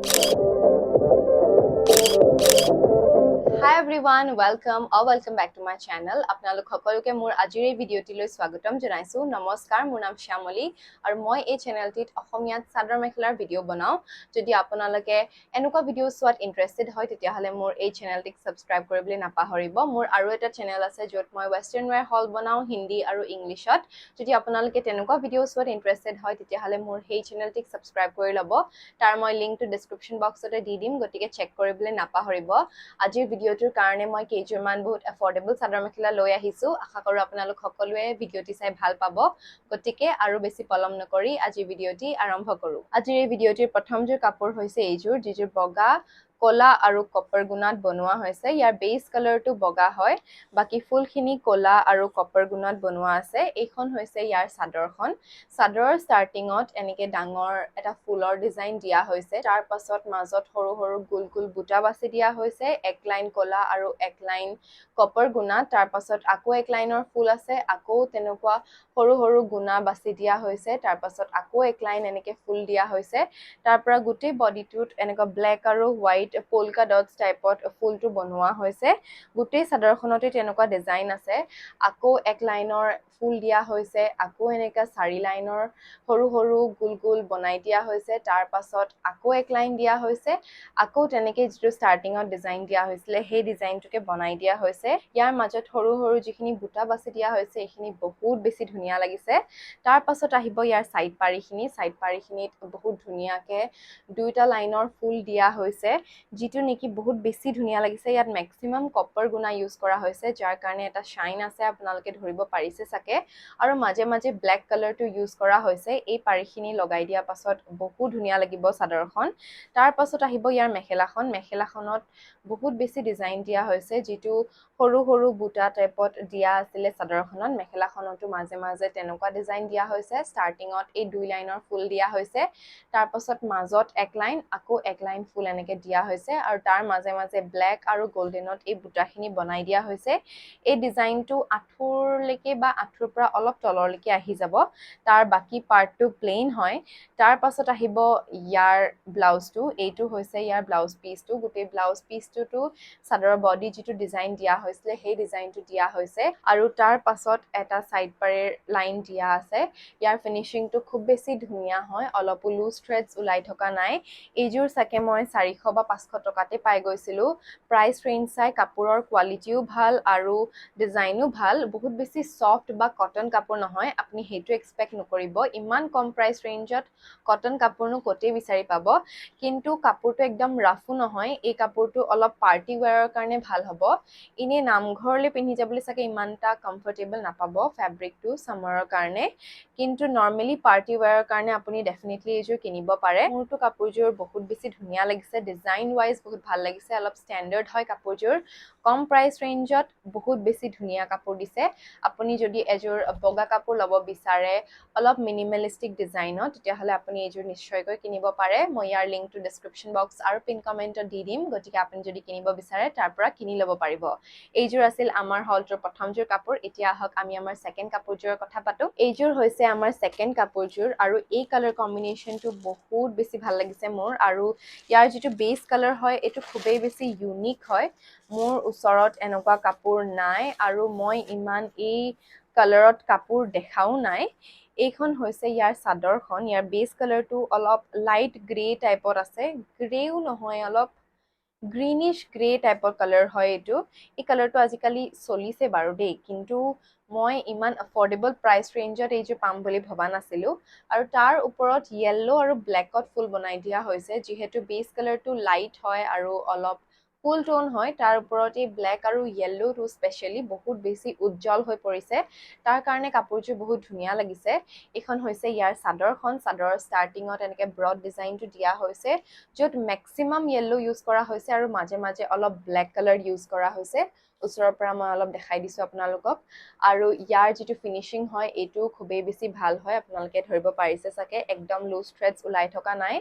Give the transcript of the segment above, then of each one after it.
Hi everyone, welcome back to my channel. আপোনালোক সকলোকে মোৰ আজিৰ এই ভিডিঅ'টিলৈ স্বাগতম জনাইছো। নমস্কাৰ, মোৰ নাম শ্যামলী আৰু মই এই চেনেলটিত অসমীয়াত চাদৰ মেখেলাৰ ভিডিঅ' বনাও। যদি আপোনালোকে এনেকুৱা ভিডিঅ' চোৱাত ইন্টাৰেষ্টেড হয় তেতিয়াহ'লে মোৰ এই চেনেলটিক সাবস্ক্ৰাইব কৰিবলৈ নাপাহৰিব। মোৰ আৰু এটা চেনেল আছে য'ত মই ৱেষ্টাৰ্ণ ৱেৰ হল বনাও হিন্দী আৰু ইংলিছত। যদি আপোনালোকে তেনেকুৱা ভিডিঅ' চোৱাত ইন্টাৰেষ্টেড হয় তেতিয়াহ'লে মোৰ সেই চেনেলটিক সাবস্ক্ৰাইব কৰি ল'ব। তাৰ মই লিংকটো ডেছক্ৰিপশ্যন বক্সতে দি দিম, গতিকে চেক কৰিবলৈ নাপাহৰিব। আজিৰ ভিডিঅ'টোৰ কাৰণে মই কেইযোৰমান বহুত এফৰ্ডেবল চাদৰ মেখেলা লৈ আহিছো। আশা কৰোঁ আপোনালোক সকলোৱে ভিডিঅ'টি চাই ভাল পাব। গতিকে আৰু বেছি পলম নকৰি আজিৰ ভিডিঅ'টি আৰম্ভ কৰোঁ। আজিৰ এই ভিডিঅ'টিৰ প্ৰথমযোৰ কাপোৰ হৈছে এইযোৰ, যিযোৰ বগা, কলা আৰু কপাৰ গুণাত বনোৱা হৈছে। ইয়াৰ বেছ কালাৰটো বগা হয়, বাকী ফুলখিনি কলা আৰু কপাৰ গুণাত বনোৱা আছে। এইখন হৈছে ইয়াৰ চাদৰখন। চাদৰৰ ষ্টাৰ্টিঙত এনেকে ডাঙৰ এটা ফুলৰ ডিজাইন দিয়া হৈছে। তাৰ পাছত মাজত সৰু সৰু গোল গোল বুটা বাছি দিয়া হৈছে, এক লাইন কলা আৰু এক লাইন কপাৰ গুণা। তাৰ পাছত আকৌ এক লাইনৰ ফুল আছে, আকৌ তেনেকুৱা সৰু সৰু গুণা বাছি দিয়া হৈছে। তাৰ পাছত আকৌ এক লাইন এনেকে ফুল দিয়া হৈছে। তাৰ পৰা গোটেই বডিটোত এনেকুৱা ব্লেক আৰু হোৱাইট পলকা ডটছ টাইপত ফুলটো বনোৱা হৈছে। গোটেই চাদৰখনতে তেনেকুৱা ডিজাইন আছে। আকৌ এক লাইনৰ ফুল দিয়া হৈছে, আকৌ এনেকা 4 লাইনৰ সৰু সৰু গোল গোল বনাই দিয়া হৈছে। তাৰ পাছত আকৌ এক লাইন দিয়া হৈছে, আকৌ তেনেকে যিটো ষ্টাৰ্টিঙত ডিজাইন দিয়া হৈছিলে সেই ডিজাইনটোকে বনাই দিয়া হৈছে। ইয়াৰ মাজত সৰু সৰু যিখিনি বুটা বাছি দিয়া হৈছে এইখিনি বহুত বেছি ধুনীয়া লাগিছে। তাৰ পাছত আহিব ইয়াৰ চাইড পাৰিখিনি। চাইড পাৰিখিনিত বহুত ধুনীয়াকে 2টা লাইনৰ ফুল দিয়া হৈছে, যিটো নেকি বহুত বেছি ধুনীয়া লাগিছে। ইয়াত মেক্সিমাম কপাৰ গুণা ইউজ কৰা হৈছে, যাৰ কাৰণে এটা শ্বাইন আছে, আপোনালোকে ধৰিব পাৰিছে চাগে। আৰু মাজে মাজে ব্লেক কালাৰটো ইউজ কৰা হৈছে। এই পাৰিখিনি লগাই দিয়া পাছত বহুত ধুনীয়া লাগিব চাদৰখন। তাৰ পাছত আহিব ইয়াৰ মেখেলাখন। মেখেলাখনত বহুত বেছি ডিজাইন দিয়া হৈছে, যিটো সৰু সৰু বুটা টাইপত দিয়া আছিলে চাদৰখনত। মেখেলাখনতো মাজে মাজে তেনেকুৱা ডিজাইন দিয়া হৈছে। ষ্টাৰ্টিঙত এই 2 লাইনৰ ফুল দিয়া হৈছে, তাৰ পাছত মাজত এক লাইন, আকৌ এক লাইন ফুল এনেকে দিয়া হৈছে, আৰু তাৰ মাজে মাজে ব্লেক আৰু গল্ডেনত এই বুটাখিনি বনাই দিয়া হৈছে। এই ডিজাইনটো আঁঠুৰলৈকে বা আঁঠুৰ পৰা অলপ তললৈকে আহি যাব। তাৰ বাকী পাৰ্টটো প্লেইন হয়। তাৰ পাছত আহিব ইয়াৰ ব্লাউজটো। এইটো হৈছে ইয়াৰ ব্লাউজ পিচটো। গোটেই ব্লাউজ পিচটোতো চাদৰৰ বডি যিটো ডিজাইন দিয়া হৈছিলে সেই ডিজাইনটো দিয়া হৈছে, আৰু তাৰ পাছত এটা চাইড পাৰেৰ লাইন দিয়া আছে। ইয়াৰ ফিনিচিংটো খুব বেছি ধুনীয়া হয়, অলপো লুজ থ্ৰেডছ ওলাই থকা নাই। এইযোৰ চাগে মই 400 বা 500 টকাতে পাই গৈছিলোঁ। প্ৰাইচ ৰেঞ্জ চাই কাপোৰৰ কোৱালিটিও ভাল আৰু ডিজাইনো ভাল। বহুত বেছি ছফ্ট বা কটন কাপোৰ নহয়, আপুনি সেইটো এক্সপেক্ট নকৰিব। ইমান কম প্ৰাইচ ৰেঞ্জত কটন কাপোৰনো ক'তেই বিচাৰি পাব। কিন্তু কাপোৰটো একদম ৰাফো নহয়। এই কাপোৰটো অলপ পাৰ্টি ৱেয়াৰৰ কাৰণে ভাল হ'ব। এনেই নামঘৰলৈ পিন্ধি যাবলৈ চাগে ইমান এটা কমফৰ্টেবল নাপাব ফেব্ৰিকটো ছামাৰৰ কাৰণে, কিন্তু নৰ্মেলি পাৰ্টি ৱেয়াৰৰ কাৰণে আপুনি ডেফিনেটলি এইযোৰ কিনিব পাৰে। মোৰতো কাপোৰযোৰ বহুত বেছি ধুনীয়া লাগিছে, ডিজাইন ৱাইজ বহুত ভাল লাগিছে। অলপ ষ্টেণ্ডাৰ্ড হয় কাপোৰযোৰ, কম প্ৰাইচ ৰেঞ্জত বহুত বেছি ধুনীয়া কাপোৰ দিছে। আপুনি যদি এযোৰ বগা কাপোৰ ল'ব বিচাৰে অলপ মিনিমেলিষ্টিক ডিজাইনত, তেতিয়াহ'লে আপুনি এইযোৰ নিশ্চয়কৈ কিনিব পাৰে। মই ইয়াৰ লিংকটো ডেছক্ৰিপশ্যন বক্স আৰু পিন কমেণ্টত দি দিম, গতিকে আপুনি যদি কিনিব বিচাৰে তাৰ পৰা কিনি ল'ব পাৰিব। এইযোৰ আছিল আমাৰ হলটোৰ প্ৰথমযোৰ কাপোৰ। এতিয়া আহক আমি আমাৰ ছেকেণ্ড কাপোৰযোৰৰ কথা পাতোঁ। এইযোৰ হৈছে আমাৰ ছেকেণ্ড কাপোৰযোৰ, আৰু এই কালাৰ কম্বিনেশ্যনটো বহুত বেছি ভাল লাগিছে মোৰ। আৰু ইয়াৰ যিটো বেছ কালাৰ হয় এইটো খুবেই বেছি ইউনিক হয়। মোৰ ওচৰত এনেকুৱা কাপোৰ নাই, আৰু মই ইমান এই কালাৰত কাপোৰ দেখাও নাই। এইখন হৈছে ইয়াৰ চাদৰখন। ইয়াৰ বেছ কালাৰটো অলপ লাইট গ্ৰে টাইপত আছে, গ্ৰেও নহয়, অলপ গ্ৰীনিছ গ্ৰে টাইপৰ কালাৰ হয় এইটো। এই কালাৰটো আজিকালি চলিছে বাৰু দেই, কিন্তু মই ইমান এফৰ্ডেবল প্ৰাইচ ৰেঞ্জত এইযোৰ পাম বুলি ভবা নাছিলোঁ। আৰু তাৰ ওপৰত য়েল্লো আৰু ব্লেকত ফুল বনাই দিয়া হৈছে। যিহেতু বেছ কালাৰটো লাইট হয় আৰু অলপ ফুল টোন হয়, তাৰ ওপৰত এই ব্লেক আৰু য়েল্লোটো স্পেচিয়েলি বহুত বেছি উজ্জ্বল হৈ পৰিছে। তাৰ কাৰণে কাপোৰযোৰ বহুত ধুনীয়া লাগিছে। এইখন হৈছে ইয়াৰ চাদৰখন। চাদৰৰ ষ্টাৰ্টিঙত এনেকৈ ব্ৰড ডিজাইনটো দিয়া হৈছে, য'ত মেক্সিমাম য়েল্লো ইউজ কৰা হৈছে আৰু মাজে মাজে অলপ ব্লেক কালাৰ ইউজ কৰা হৈছে। ওচৰৰ পৰা মই অলপ দেখাই দিছোঁ আপোনালোকক। আৰু ইয়াৰ যিটো ফিনিচিং হয় এইটো খুবেই বেছি ভাল হয়, আপোনালোকে ধৰিব পাৰিছে চাগে, একদম লুজ থ্ৰেডছ ওলাই থকা নাই।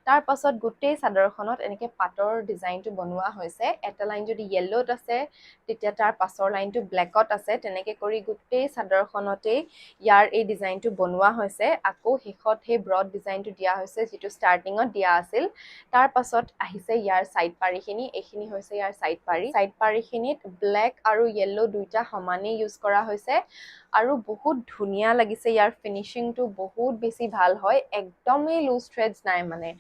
তাৰ পাছত গোটেই চাদৰখনত এনেকৈ পাটৰ ডিজাইনটো বনোৱা হৈছে। হৈছে এটা লাইন যদি yellowত আছে তেতিয়া তাৰ পাছৰ লাইনটো blackত আছে তেনেকে কৰি গোটেই চাদৰখনতে ইয়াৰ এই ডিজাইনটো বনোৱা হৈছে আকৌ হেখত হে ব্ৰড ডিজাইনটো দিয়া হৈছে যেটো ষ্টাৰ্টিংত দিয়া আছিল তাৰ পাছত আহিছে ইয়াৰ সাইড পাৰিখিনি এইখিনি হৈছে ইয়াৰ সাইড পাৰিখিনিত ব্ল্যাক আৰু yellow দুইটা সমানে ইউজ কৰা হৈছে আৰু বহুত ধুনিয়া লাগিছে ইয়াৰ ফিনিশিংটো বহুত বেছি ভাল হয় একদমই লুজ থ্ৰেডছ নাই মানে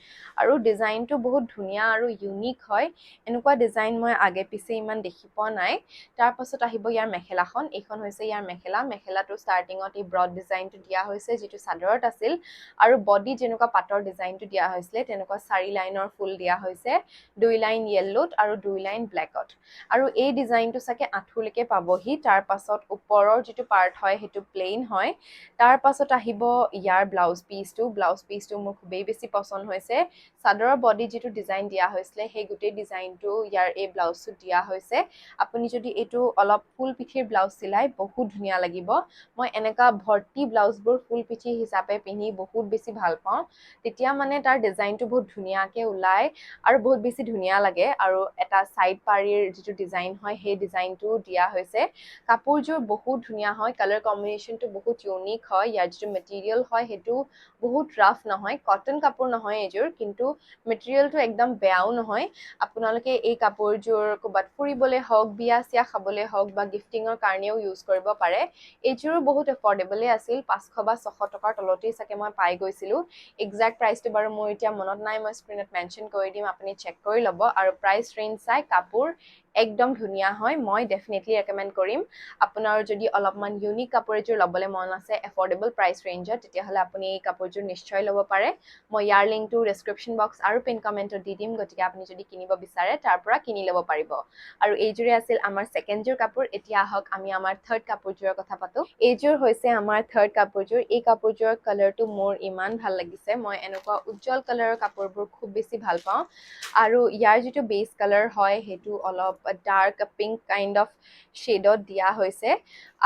আৰু ডিজাইনটো বহুত ধুনিয়া আৰু ইউনিক হয় এনেকুৱা ডিজাইন মই আগে পিছে ইমান দেখি পোৱা নাই তাৰ পাছত আহিব ইয়াৰ মেখেলাখন এইখন হৈছে ইয়াৰ মেখেলাটো ষ্টাৰ্টিংত এই ব্ৰড ডিজাইনটো দিয়া হৈছে যেটো সাদৰত আছিল আৰু বডি যেনেকুৱা পাটৰ ডিজাইনটো দিয়া হৈছিল তেনেকুৱা 4 লাইনৰ ফুল দিয়া হৈছে 2 লাইন yellowত আৰু 2 লাইন blackত আৰু এই ডিজাইনটো সাকে আঁঠুলৈকে পাবহি তাৰ পাছত ওপৰৰ যেটো পাৰ্ট হয় হেতু প্লেন হয় তাৰ পাছত আহিব ইয়াৰ ব্লাউজ পিসটো মোৰ খুবেই বেছি পছন্দ হৈছে সাদৰৰ বডি যেটো ডিজাইন দিয়া হৈছিল সেই গুটেই ডিজাইনটো ইয়াৰ এই ব্লাউজটো দিয়া হৈছে আপুনি যদি এটো অলপ ফুল পিঠিৰ ব্লাউজ চিলাই বহুত ধুনিয়া লাগিব মই এনেকা ভৰ্তি ব্লাউজবোৰ ফুল পিঠি হিচাপে পিন্ধি বহুত বেছি ভাল পাওঁ তেতিয়া মানে তাৰ ডিজাইনটো বহুত ধুনিয়াকে ওলাই আৰু বহুত বেছি ধুনিয়া লাগে আৰু এটা সাইড পাৰিৰ যেটো ডিজাইন হয় সেই ডিজাইনটো দিয়া হৈছে কাপোৰযোৰ বহুত ধুনিয়া হয় কালাৰ কম্বিনেশনটো বহুত ইউনিক হয় ইয়াৰ যেটো মেটেৰিয়েল হয় হেতু বহুত ৰাফ নহয় কটন কাপোৰ নহয় এযোৰ কিন্তু মেটেৰিয়েলটো একদম বেয়াও নহয় আপোনালোকে এই কাপোৰযোৰ কবাত ফুৰিবলে হওক বিয়া চিয়া খাবলে হওক বা গিফটিংৰ কাৰণেও ইউজ কৰিব পাৰে এইযোৰ বহুত এফৰ্ডেবলে আছিল 500 বা 600 টকাৰ তলতেই সাকে মই পাই গৈছিলো এক্সাক্ট প্ৰাইসটো বাৰু মোৰ এতিয়া মনত নাই মই স্ক্ৰিনত মেনশন কৰি দিম আপুনি চেক কৰি ল'ব আৰু প্ৰাইস ৰেঞ্জ চাই কাপোৰ একদম ধুনিয়া হয় মই ডেফিনেটলি ৰেকমেন্ড কৰিম আপোনাৰ যদি অলপমান ইউনিক কাপোৰ এযোৰ লবলে মন আছে এফৰ্ডেবল প্ৰাইস ৰেঞ্জত তেতিয়া হলে আপুনি এই কাপোৰযোৰ নিশ্চয় ল'ব পাৰে মই ইয়াৰ লিংকটো ডেসক্ৰিপচন বক্স আৰু পিন কমেন্টত দি দিম গতিকে আপুনি যদি কিনিব বিচাৰে তাৰ পৰা কিনি ল'ব পাৰিব আৰু এইযোৰে আছিল আমাৰ সেকেন্ড যোৰ কাপোৰ এতিয়া আহক আমি আমাৰ থাৰ্ড কাপোৰযোৰৰ কথা পাতো এইযোৰ হৈছে আমাৰ থাৰ্ড কাপোৰযোৰ এই কাপোৰযোৰৰ কালাৰটো মোৰ ইমান ভাল লাগিছে মই এনেকুৱা উজ্জ্বল কালাৰৰ কাপোৰবোৰ খুব বেছি ভাল পাওঁ আৰু ইয়াৰ যেটো বেস কালাৰ হয় হেতু অলপ ডাৰ্ক পিংক কাইন্ড অফ শেডত দিয়া হৈছে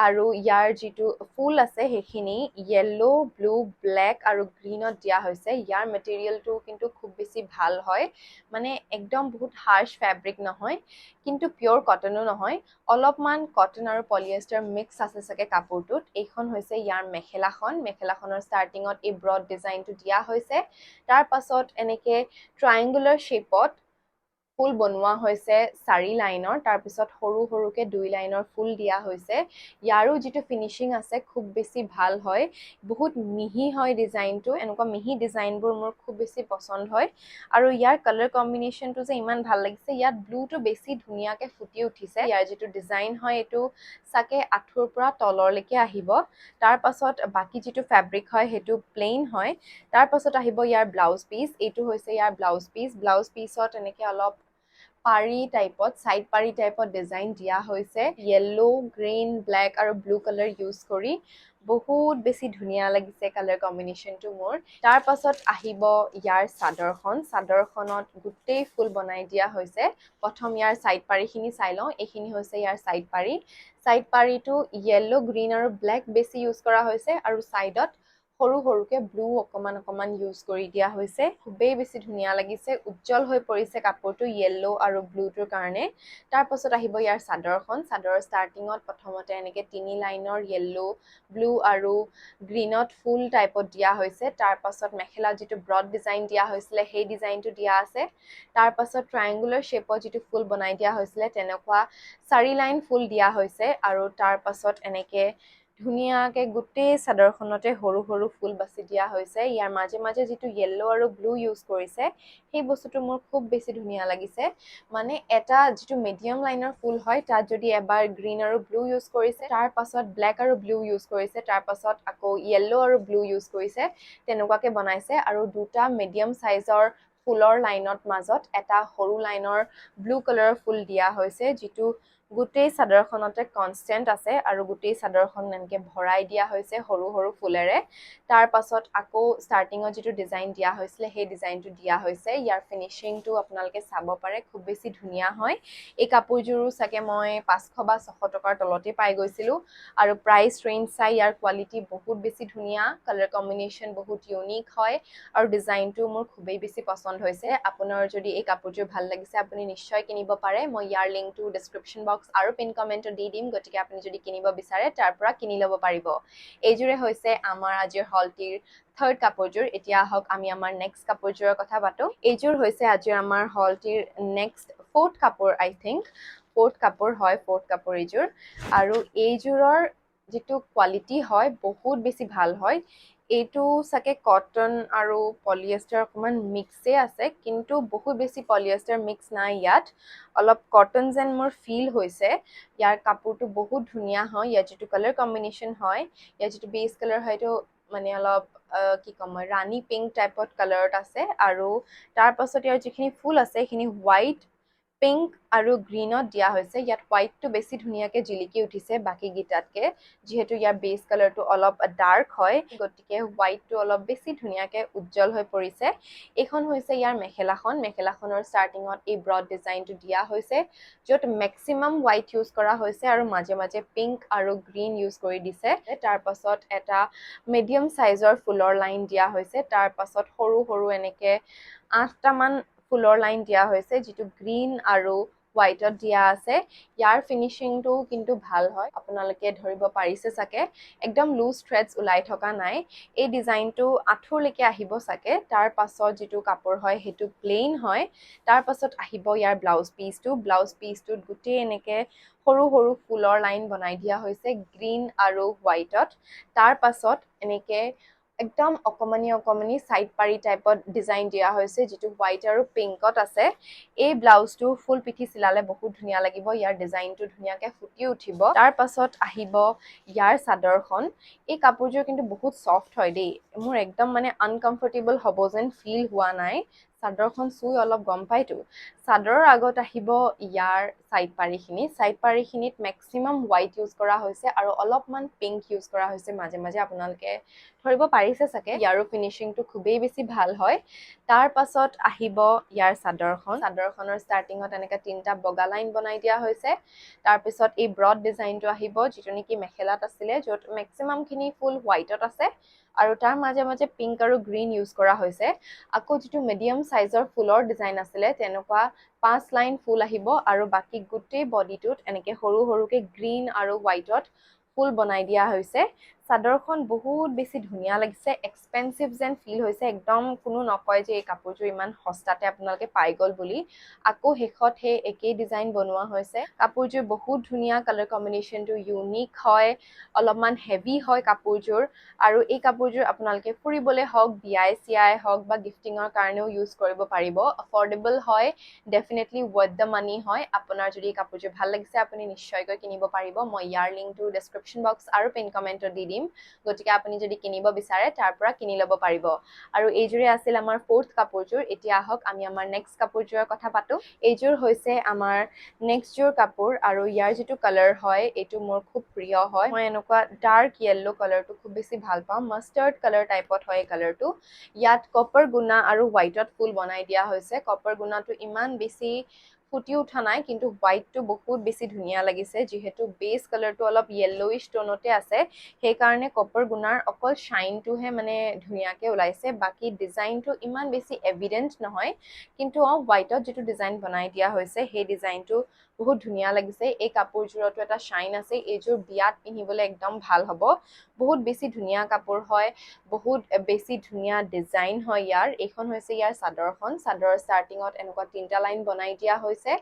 আৰু ইয়াৰ যেটো ফুল আছে হেখিনি yellow blue black আৰু গ্ৰীনত দিয়া হৈছে ইয়াৰ মেটেৰিয়েলটো কিন্তু খুব বেছি ভাল হয় মানে একদম বহুত হাৰ্শ ফেব্ৰিক নহয় কিন্তু পিওৰ কটনো নহয় অলপমান কটন আৰু পলিয়েষ্টাৰ মিক্স আছে সাকে কাপোৰটোত এইখন হৈছে ইয়াৰ মেখেলাখনৰ ষ্টাৰ্টিংত এই ব্ৰড ডিজাইনটো দিয়া হৈছে তাৰ পাছত এনেকে ট্ৰায়াঙ্গুলাৰ শেপত ফুল বনোৱা হৈছে 4 লাইনৰ তাৰ পিছত সৰু সৰুকে 2 লাইনৰ ফুল দিয়া হৈছে ইয়াৰো যেটো ফিনিশিং আছে খুব বেছি ভাল হয় বহুত মিহি হয় ডিজাইনটো এনেকুৱা মিহি ডিজাইনবোৰ মোৰ খুব বেছি পছন্দ হয় আৰু ইয়াৰ কালাৰ কম্বিনেশনটো যে ইমান ভাল লাগিছে ইয়াত ব্লুটো বেছি ধুনিয়াকে ফুটি উঠিছে ইয়াৰ যেটো ডিজাইন হয় এটো সাকে আঁঠুৰ পৰা তলৰলৈকে আহিব তাৰ পাছত বাকি যেটো ফেব্ৰিক হয় হেতু প্লেন হয় তাৰ পাছত আহিব ইয়াৰ ব্লাউজ পিস এটো হৈছে ইয়াৰ ব্লাউজ পিসত এনেকে অলপ পাৰি টাইপত সাইড পাৰি টাইপত ডিজাইন দিয়া হৈছে yellow green black আৰু blue কালাৰ ইউজ কৰি বহুত বেছি ধুনিয়া লাগিছে কালাৰ কম্বিনেশনটো মোৰ তাৰ পাছত আহিব ইয়াৰ সাদৰখনত গুটেই ফুল বনাই দিয়া হৈছে প্ৰথম ইয়াৰ সাইড পাৰিখিনি চাই লওঁ এইখিনি হৈছে ইয়াৰ সাইড পাৰিটো yellow green আৰু black বেছি ইউজ কৰা হৈছে আৰু সাইডত সৰু সৰুকে ব্লু অকমান ইউজ কৰি দিয়া হৈছে খুবেই বেছি ধুনিয়া লাগিছে উজ্জ্বল হৈ পৰিছে কাপোৰটো yellow আৰু ব্লুটোৰ কাৰণে তাৰ পাছত আহিব ইয়াৰ সাদৰৰ ষ্টাৰ্টিংত প্ৰথমতে এনেকে 3 লাইনৰ yellow blue আৰু গ্ৰীনত ফুল টাইপত দিয়া হৈছে তাৰ পাছত মেখেলা যেটো ব্ৰড ডিজাইন দিয়া হৈছিল সেই ডিজাইনটো দিয়া আছে তাৰ পাছত ট্ৰায়াঙ্গুলাৰ শেপত যেটো ফুল বনাই দিয়া হৈছিল তেনেকুৱা 4 লাইন ফুল দিয়া হৈছে আৰু তাৰ পাছত এনেকে ধুনিয়াকে গুটেই সাদৰখনতে সৰু সৰু ফুল বাছি দিয়া হৈছে ইয়াৰ মাজে মাজে যেটো yellow আৰু blue ইউজ কৰিছে সেই বস্তুটো মোৰ খুব বেছি ধুনিয়া লাগিছে মানে এটা যেটো মিডিয়াম লাইনৰ ফুল হয় তাত যদি এবাৰ গ্ৰীন আৰু ব্লু ইউজ কৰিছে তাৰ পাছত ব্ল্যাক আৰু ব্লু ইউজ কৰিছে তাৰ পাছত আকৌ yellow আৰু ব্লু ইউজ কৰিছে তেনেকুৱাকে বনাইছে আৰু দুটা মিডিয়াম সাইজৰ ফুলৰ লাইনত মাজত এটা সৰু লাইনৰ ব্লু কালাৰৰ ফুল দিয়া হৈছে যেটো গোটেই চাদৰখনতে কনষ্টেণ্ট আছে আৰু গোটেই চাদৰখন এনেকৈ ভৰাই দিয়া হৈছে সৰু সৰু ফুলেৰে তাৰ পাছত আকৌ ষ্টাৰ্টিঙত যিটো ডিজাইন দিয়া হৈছিলে সেই ডিজাইনটো দিয়া হৈছে ইয়াৰ ফিনিচিংটো আপোনালোকে চাব পাৰে খুব বেছি ধুনীয়া হয় এই কাপোৰযোৰো চাগে মই 500 বা 600 টকাৰ তলতে পাই গৈছিলোঁ আৰু প্ৰাইচ ৰেঞ্জ চাই ইয়াৰ কোৱালিটি বহুত বেছি ধুনীয়া কালাৰ কম্বিনেশ্যন বহুত ইউনিক হয় আৰু ডিজাইনটো মোৰ খুবেই বেছি পছন্দ হৈছে আপোনাৰ যদি এই কাপোৰযোৰ ভাল লাগিছে আপুনি নিশ্চয় কিনিব পাৰে মই ইয়াৰ লিংকটো ডেছক্ৰিপশ্যন বক্স আৰু পিন কমেণ্টত দি দিম গতিকে আপুনি যদি কিনিব বিচাৰে তাৰ পৰা কিনি ল'ব পাৰিব এইযোৰে হৈছে আমাৰ আজিৰ হলটিৰ থাৰ্ড কাপোৰযোৰ এতিয়া আহক আমি আমাৰ নেক্সট কাপোৰযোৰৰ কথা পাতো এইযোৰ হৈছে আজিৰ আমাৰ হলটিৰ নেক্সট ফ'ৰ্থ কাপোৰ আই থিংক ফ'ৰ্থ কাপোৰ হয় ফ'ৰ্থ কাপোৰ এইযোৰ আৰু এইযোৰৰ যিটো কোৱালিটি হয় বহুত বেছি ভাল হয় এইটো চাগে কটন আৰু পলিয়েষ্টাৰ অকণমান মিক্সে আছে কিন্তু বহুত বেছি পলিয়েষ্টাৰ মিক্স নাই ইয়াত অলপ কটন যেন মোৰ ফিল হৈছে ইয়াৰ কাপোৰটো বহুত ধুনীয়া হয় ইয়াৰ যিটো কালাৰ কম্বিনেশ্যন হয় ইয়াৰ যিটো বেছ কালাৰ হয় এইটো মানে অলপ কি ক'ম মই ৰাণী পিংক টাইপত কালাৰত আছে আৰু তাৰ পাছত ইয়াৰ যিখিনি ফুল আছে সেইখিনি হোৱাইট পিংক আৰু গ্ৰীণত দিয়া হৈছে ইয়াত হোৱাইটটো বেছি ধুনীয়াকৈ জিলিকি উঠিছে বাকীকেইটাতকৈ যিহেতু ইয়াৰ বেছ কালাৰটো অলপ ডাৰ্ক হয় গতিকে হোৱাইটটো অলপ বেছি ধুনীয়াকৈ উজ্জ্বল হৈ পৰিছে এইখন হৈছে ইয়াৰ মেখেলাখনৰ ষ্টাৰ্টিঙত এই ব্ৰড ডিজাইনটো দিয়া হৈছে য'ত মেক্সিমাম হোৱাইট ইউজ কৰা হৈছে আৰু মাজে মাজে পিংক আৰু গ্ৰীণ ইউজ কৰি দিছে তাৰ পাছত এটা মিডিয়াম চাইজৰ ফুলৰ লাইন দিয়া হৈছে তাৰ পাছত সৰু সৰু এনেকৈ 8টামান ফুলৰ লাইন দিয়া হৈছে যিটো গ্ৰীণ আৰু হোৱাইটত দিয়া আছে ইয়াৰ ফিনিচিংটো কিন্তু ভাল হয় আপোনালোকে ধৰিব পাৰিছে চাগে একদম লুজ থ্ৰেডছ ওলাই থকা নাই এই ডিজাইনটো আঁঠুৰলৈকে আহিব চাগে তাৰ পাছত যিটো কাপোৰ হয় সেইটো প্লেইন হয় তাৰ পাছত আহিব ইয়াৰ ব্লাউজ পিচটোত গোটেই এনেকৈ সৰু সৰু ফুলৰ লাইন বনাই দিয়া হৈছে গ্ৰীণ আৰু হোৱাইটত তাৰ পাছত এনেকৈ একদম অকণমানি চাইড পাৰি টাইপত ডিজাইন দিয়া হৈছে যিটো হোৱাইট আৰু পিংকত আছে এই ব্লাউজটো ফুল পিঠি চিলালে বহুত ধুনীয়া লাগিব ইয়াৰ ডিজাইনটো ধুনীয়াকৈ ফুটি উঠিব তাৰ পাছত আহিব ইয়াৰ চাদৰখন এই কাপোৰযোৰ কিন্তু বহুত ছফ্ট হয় দেই মোৰ একদম মানে আনকমফৰ্টেবল হ'ব যেন ফিল হোৱা নাই চাদৰখন চুই অলপ গম পাইতো চাদৰৰ আগত আহিব ইয়াৰ চাইড পাৰিখিনিত মেক্সিমাম হোৱাইট ইউজ কৰা হৈছে আৰু অলপমান পিংক ইউজ কৰা হৈছে মাজে মাজে আপোনালোকে ধৰিব পাৰিছে চাগে ইয়াৰো ফিনিচিংটো খুবেই বেছি ভাল হয় তাৰ পাছত আহিব ইয়াৰ চাদৰখনৰ ষ্টাৰ্টিঙত এনেকৈ 3টা বগা লাইন বনাই দিয়া হৈছে তাৰপিছত এই ব্ৰড ডিজাইনটো আহিব যিটো নেকি মেখেলাত আছিলে য'ত মেক্সিমামখিনি ফুল হোৱাইটত আছে আৰু তাৰ মাজে মাজে পিংক আৰু গ্ৰীণ ইউজ কৰা হৈছে আকৌ যিটো মিডিয়াম চাইজৰ ফুলৰ ডিজাইন আছিলে তেনেকুৱা 5 লাইন ফুল আহিব আৰু বাকী গোটেই বডিটোত এনেকৈ সৰু সৰুকৈ গ্ৰীণ আৰু হোৱাইটত ফুল বনাই দিয়া হৈছে চাদৰখন বহুত বেছি ধুনীয়া লাগিছে এক্সপেঞ্চিভ যেন ফিল হৈছে একদম কোনো নকয় যে এই কাপোৰযোৰ ইমান সস্তাতে আপোনালোকে পাই গ'ল বুলি আকৌ শেষত সেই একেই ডিজাইন বনোৱা হৈছে কাপোৰযোৰ বহুত ধুনীয়া কালাৰ কম্বিনেশ্যনটো ইউনিক হয় অলপমান হেভি হয় কাপোৰযোৰ আৰু এই কাপোৰযোৰ আপোনালোকে ফুৰিবলৈ হওক বিয়াই চিয়াই হওক বা গিফটিঙৰ কাৰণেও ইউজ কৰিব পাৰিব এফৰ্ডেবল হয় ডেফিনেটলি ৱৰ্থ দ্য মানি হয় আপোনাৰ যদি এই কাপোৰযোৰ ভাল লাগিছে আপুনি নিশ্চয়কৈ কিনিব পাৰিব মই ইয়াৰ লিংকটো ডেছক্ৰিপশ্যন বক্স আৰু পিন কমেণ্টত দি দিম গতিকে আপুনি যদি কিনিব বিচাৰে তাৰ পৰা কিনি ল'ব পাৰিব আৰু এইযোৰে আছিল আমাৰ ফ'ৰ্থ কাপোৰযোৰ এতিয়া আহক আমি আমাৰ নেক্সট কাপোৰযোৰৰ কথা পাতো এইযোৰ হৈছে আমাৰ নেক্সটযোৰ কাপোৰ আৰু ইয়াৰ যিটো কালাৰ হয় এইটো মোৰ খুব প্ৰিয় হয় মই এনেকুৱা ডাৰ্ক য়েল্লো কালাৰটো খুব বেছি ভাল পাওঁ মাষ্টাৰ্ড কালাৰ টাইপত হয় এই কালাৰটো ইয়াত কপাৰ গুণা আৰু হোৱাইটত ফুল বনাই দিয়া হৈছে কপাৰ গুণাটো ইমান বেছি ফুটি উঠা নাই কিন্তু হোৱাইটটো বহুত বেছি ধুনীয়া লাগিছে যিহেতু বেছ কালাৰটো অলপ য়েল্লোইছ টোনতে আছে সেইকাৰণে কপাৰ গুণাৰ অকল শ্বাইনটোহে মানে ধুনীয়াকৈ ওলাইছে বাকী ডিজাইনটো ইমান বেছি এভিডেণ্ট নহয় কিন্তু হোৱাইটত যিটো ডিজাইন বনাই দিয়া হৈছে সেই ডিজাইনটো বহুত ধুনীয়া লাগিছে এই কাপোৰযোৰতো এটা শ্বাইন আছে এইযোৰ বিয়াত পিন্ধিবলৈ একদম ভাল হ'ব বহুত বেছি ধুনীয়া কাপোৰ হয় বহুত বেছি ধুনীয়া ডিজাইন হয় ইয়াৰ এইখন হৈছে ইয়াৰ চাদৰৰ ষ্টাৰ্টিঙত এনেকুৱা 3টা লাইন বনাই দিয়া হৈছে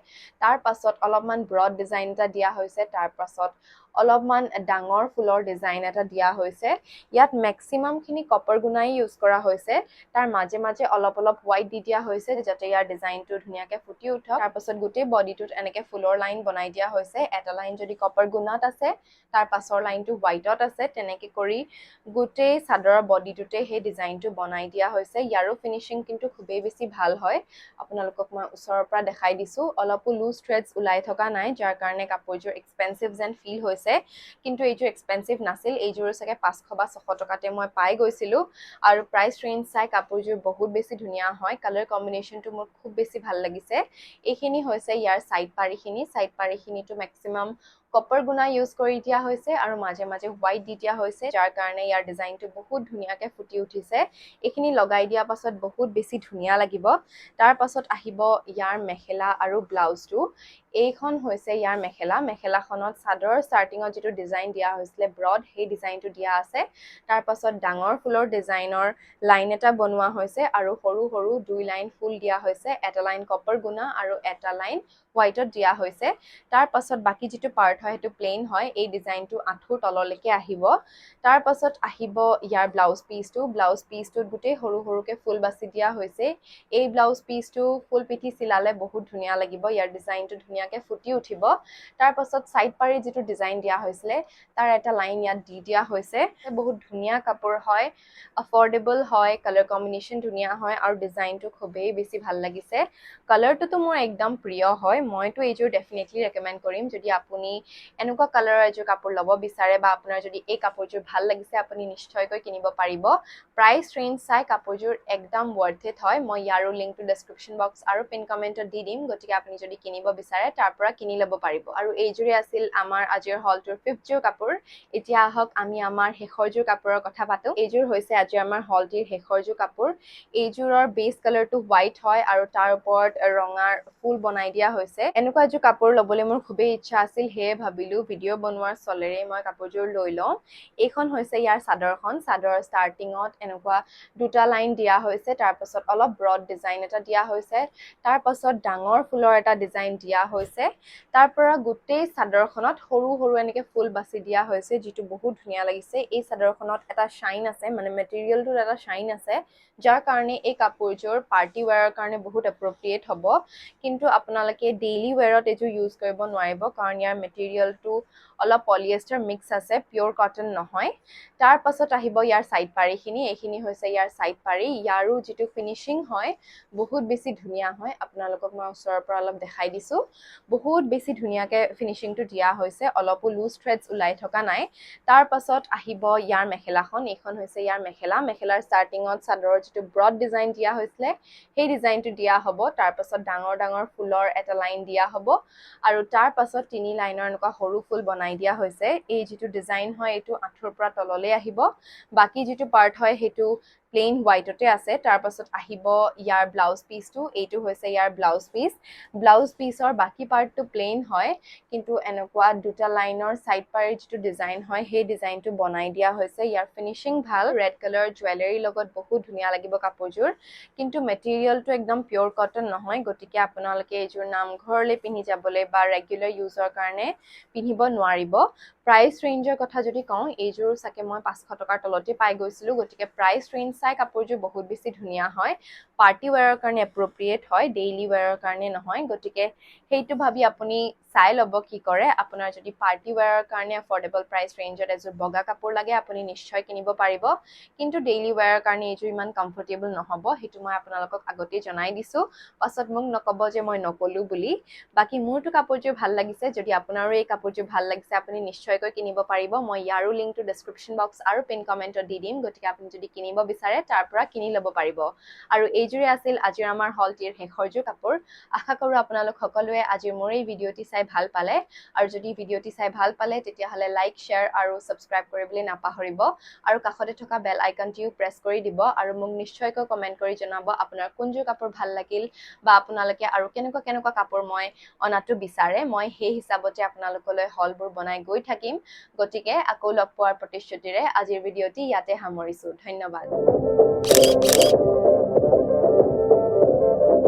তাৰ পাছত অলপমান ব্ৰড ডিজাইন এটা দিয়া হৈছে তাৰ পাছত অলপমান ডাঙৰ ফুলৰ ডিজাইন এটা দিয়া হৈছে ইয়াত ম্যাক্সিমাম খিনি কপাৰ গুণাই ইউজ কৰা হৈছে তাৰ মাজে মাজে অলপ অলপ হোৱাইট দি দিয়া হৈছে যাতে ইয়াৰ ডিজাইনটো ধুনীয়াকৈ ফুটি উঠক তাৰ পাছত গোটেই বডিটোত এনেকৈ ফুলৰ লাইন বনাই দিয়া হৈছে এটা লাইন যদি কপাৰ গুণাত আছে তাৰ পাছৰ লাইনটো হোৱাইটত আছে তেনেকৈ কৰি গোটেই চাদৰৰ বডিটোতে সেই ডিজাইনটো বনাই দিয়া হৈছে ইয়াৰো ফিনিশিং কিন্তু খুবেই বেছি ভাল হয় আপোনালোকক মই ওচৰৰ পৰা দেখাই দিছো অলপো লুজ থ্ৰেডছ ওলাই থকা নাই যাৰ কাৰণে কাপোৰযোৰ এক্সপেন্সিভ যেন ফিল হৈছে কিন্তু এইযোৰ এক্সপেন্সিভ নাছিল এইযোৰ চাগে 500 বা 600 টকাতে মই পাই গৈছিলো আৰু প্ৰাইস ৰেঞ্জ চাই কাপোৰযোৰ বহুত বেছি ধুনীয়া হয় কালাৰ কম্বিনেশনটো মোৰ খুব বেছি ভাল লাগিছে এইখিনি হৈছে ইয়াৰ সাইড পাৰিখিনিটো ম্যাক্সিমাম কপাৰ গুণা ইউজ কৰি দিয়া হৈছে আৰু মাজে মাজে হোৱাইট দি দিয়া হৈছে যাৰ কাৰণে ইয়াৰ ডিজাইনটো বহুত ধুনীয়াকৈ ফুটি উঠিছে এইখিনি লগাই দিয়া পাছত বহুত বেছি ধুনীয়া লাগিব তাৰ পাছত আহিব ইয়াৰ মেখেলা আৰু ব্লাউজটো এইখন হৈছে ইয়াৰ মেখেলাখনত চাদৰ ষ্টাৰ্টিংত যেটো ডিজাইন দিয়া হৈছিল ব্ৰড সেই ডিজাইনটো দিয়া আছে তাৰ পাছত ডাঙৰ ফুলৰ ডিজাইনৰ লাইন এটা বনোৱা হৈছে আৰু সৰু সৰু দুই লাইন ফুল দিয়া হৈছে এটা লাইন কপাৰ গুণা আৰু এটা লাইন হোৱাইটত দিয়া হৈছে তাৰ পাছত বাকি যেটো পাৰ্ট হয় হেতু প্লেন হয় এই ডিজাইনটো আঁঠুৰ তললৈকে আহিব তাৰ পাছত আহিব ইয়াৰ ব্লাউজ পিচটোত গুটেই সৰু সৰুকে ফুল বাছি দিয়া হৈছে এই ব্লাউজ পিচটো ফুল পিঠি চিলালে বহুত ধুনীয়া লাগিব ইয়াৰ ডিজাইনটো ধুনীয়াকৈ ফুটি উঠিব তাৰ পাছত সাইড পাৰি যেটো ডিজাইন দিয়া হৈছিল তাৰ এটা লাইন ইয়াত দি দিয়া হৈছে বহুত ধুনীয়া কাপোৰ হয় অফৰ্ডেবল হয় কালাৰ কম্বিনেশন ধুনীয়া হয় আৰু ডিজাইনটো খুবেই বেছি ভাল লাগিছে কালাৰটো মোৰ একদম প্ৰিয় হয় মইতো এইযোৰ ডেফিনেটলি ৰেকমেন্ড কৰিম যদি আপুনি এনেকুৱা কালাৰৰ এযোৰ কাপোৰ ল'ব বিচাৰে বা আপোনাৰ যদি এই কাপোৰযোৰ ভাল লাগিছে আপুনি নিশ্চয়কৈ কিনিব পাৰিব প্ৰাইস ৰেঞ্জ চাই কাপোৰযোৰ একদম ওয়াৰ্থ ইট হয় মই ইয়াৰো লিংকটো ডেসক্ৰিপচন বক্স আৰু পিন কমেন্টত দি দিম গতিকে আপুনি যদি কিনিব বিচাৰে তাৰ পৰা কিনি ল'ব পাৰিব আৰু এইযোৰে আছিল আমাৰ আজিৰ হলটোৰ 5th যোৰ কাপোৰ এতিয়া আহক আমি আমাৰ শেষৰ যোৰ কাপোৰৰ কথা পাতো এইযোৰ হৈছে আজি আমাৰ হলটিৰ শেষৰ যোৰ কাপোৰ এইযোৰৰ বেস কালাৰটো হোৱাইট হয় আৰু তাৰ ওপৰত ৰঙাৰ ফুল বনাই দিয়া হৈছে এনেকুৱা এযোৰ কাপোৰ ল'বলৈ মোৰ খুবেই ইচ্ছা আছিল হে ভাবিলো ভিডিঅ' বনোৱাৰ চলেৰে মই কাপোৰযোৰ লৈ লওঁ এইখন হৈছে ইয়াৰ চাদৰৰ ষ্টাৰ্টিংত এনেকুৱা দুটা লাইন দিয়া হৈছে তাৰ পাছত অলপ ব্ৰড ডিজাইন এটা দিয়া হৈছে তাৰ পাছত ডাঙৰ ফুলৰ এটা ডিজাইন দিয়া হৈছে তাৰ পৰা গোটেই চাদৰখনত সৰু সৰু এনেকে ফুল বাছি দিয়া হৈছে যেটো বহুত ধুনীয়া লাগিছে এই চাদৰখনত এটা শাইন আছে মানে মেটেৰিয়েলটোৰ এটা শাইন আছে যাৰ কাৰণে এই কাপোৰযোৰ পাৰ্টি ওয়্যাৰৰ কাৰণে বহুত এপ্ৰোপ্ৰিয়েট হ'ব কিন্তু আপোনালোকে ডেইলি ওয়্যাৰত এযোৰ ইউজ কৰিব নোৱাৰিব কাৰণ ইয়াৰ মেটেৰিয়েলটো অলপ পলিয়েষ্টাৰ মিক্স আছে পিওৰ কটন নহয় তাৰ পাছত আহিব ইয়াৰ সাইড পাৰিখিনি এইখিনি হৈছে ইয়াৰ সাইড পাৰি ইয়াৰো যেটো ফিনিশিং হয় বহুত বেছি ধুনীয়া হয় আপোনালোকক মই ওচৰৰ পৰা অলপ দেখাই দিছো বহুত বেছি ধুনীয়াকৈ ফিনিশিংটো দিয়া হৈছে অলপো লুজ থ্ৰেডছ ওলাই থকা নাই তাৰ পাছত আহিব ইয়াৰ মেখেলাখন এইখন হৈছে ইয়াৰ মেখেলাৰ ষ্টাৰ্টিংত চাদৰৰ যেটো ব্ৰড ডিজাইন দিয়া হৈছিল সেই ডিজাইনটো দিয়া হ'ব তাৰ পাছত ডাঙৰ ডাঙৰ ফুলৰ এটা লাইন দিয়া হ'ব আৰু তাৰ পাছত তিনি লাইনৰ এনেকুৱা সৰু ফুল বনাই দিয়া হৈছে এই যেটো ডিজাইন হয় এইটো আঁঠুৰ পৰা তললৈ আহিব বাকি যেটো পাৰ্ট হয় হেতু প্লেন হোৱাইটতে আছে তাৰ পাছত আহিব ইয়াৰ ব্লাউজ পিচটো এইটো হৈছে ইয়াৰ ব্লাউজ পিচৰ বাকি পাৰ্টটো প্লেন হয় কিন্তু এনেকুৱা দুটা লাইনৰ সাইড পাৰি যেটো ডিজাইন হয় সেই ডিজাইনটো বনাই দিয়া হৈছে ইয়াৰ ফিনিশিং ভাল ৰেড কালাৰ জুৱেলাৰী লগত বহুত ধুনীয়া লাগিব কাপোৰযোৰ কিন্তু মেটেৰিয়েলটো একদম পিওৰ কটন নহয় গতিকে আপোনালোকে এইযোৰ নামঘৰলৈ পিন্ধি যাবলৈ বা ৰেগুলাৰ ইউজৰ কাৰণে পিন্ধিব নোৱাৰিব প্ৰাইস ৰেঞ্জৰ কথা যদি কওঁ এইযোৰ সাকে মই 500 টকাৰ তলতে পাই গৈছিলো গতিকে প্ৰাইস ৰেঞ্জ চাই কাপোৰযোৰ বহুত বেছি ধুনীয়া হয় পাৰ্টি ওয়্যাৰৰ কাৰণে এপ্ৰোপ্ৰিয়েট হয় ডেইলি ওয়্যাৰৰ কাৰণে নহয় গতিকে সেইটো ভাবি আপুনি চাই ল'ব কি কৰে আপোনাৰ যদি পাৰ্টি ওয়্যাৰৰ কাৰণে এফৰ্ডেবল প্ৰাইস ৰেঞ্জত এযোৰ বগা কাপোৰ লাগে আপুনি নিশ্চয় কিনিব পাৰিব কিন্তু ডেইলি ওয়্যাৰৰ কাৰণে এইযোৰ ইমান কমফৰ্টেবল নহব হেতু মই আপোনালোকক আগতে জনাই দিছো পাছত মোক নকব যে মই নকলো বুলি বাকি মোৰটো কাপোৰযোৰ ভাল লাগিছে যদি আপোনাৰো এই কাপোৰযোৰ ভাল লাগিছে আপুনি নিশ্চয়কৈ কিনিব পাৰিব মই ইয়াৰো লিংকটো ডেসক্ৰিপচন বক্স আৰু পিন কমেন্টত দি দিম গতিকে আপুনি যদি কিনিব বিচাৰে তাৰ পৰা কিনি ল'ব পাৰিব আৰু এইযোৰে আছিল আজিৰ আমাৰ হলটিৰ শেষৰ যোৰ কাপোৰ আশা কৰো আপোনালোক সকলোৱে আজি মোৰ এই ভিডিঅ'টি চাই ভাল পালে আৰু যদি ভিডিঅ'টি চাই ভাল পালে তেতিয়া হলে লাইক শেয়াৰ আৰু সাবস্ক্ৰাইব কৰিবলৈ নাপাহৰিব আৰু কাষতে থকা বেল আইকনটিও প্ৰেছ কৰি দিব আৰু মোক নিশ্চয়কৈ কমেন্ট কৰি জনাব আপোনাৰ কোনযোৰ কাপোৰ ভাল লাগিল বা আপোনালোকে আৰু কেনেকুৱা কাপোৰ মই অনাটো বিচাৰে মই সেই হিচাপতে আপোনালোকলৈ হলবোৰ বনাই গৈ থাকিম গতিকে আকৌ লগ পোৱাৰ প্ৰতিশ্ৰুতিৰে আজিৰ ভিডিঅ'টি ইয়াতে সামৰিছো ধন্যবাদ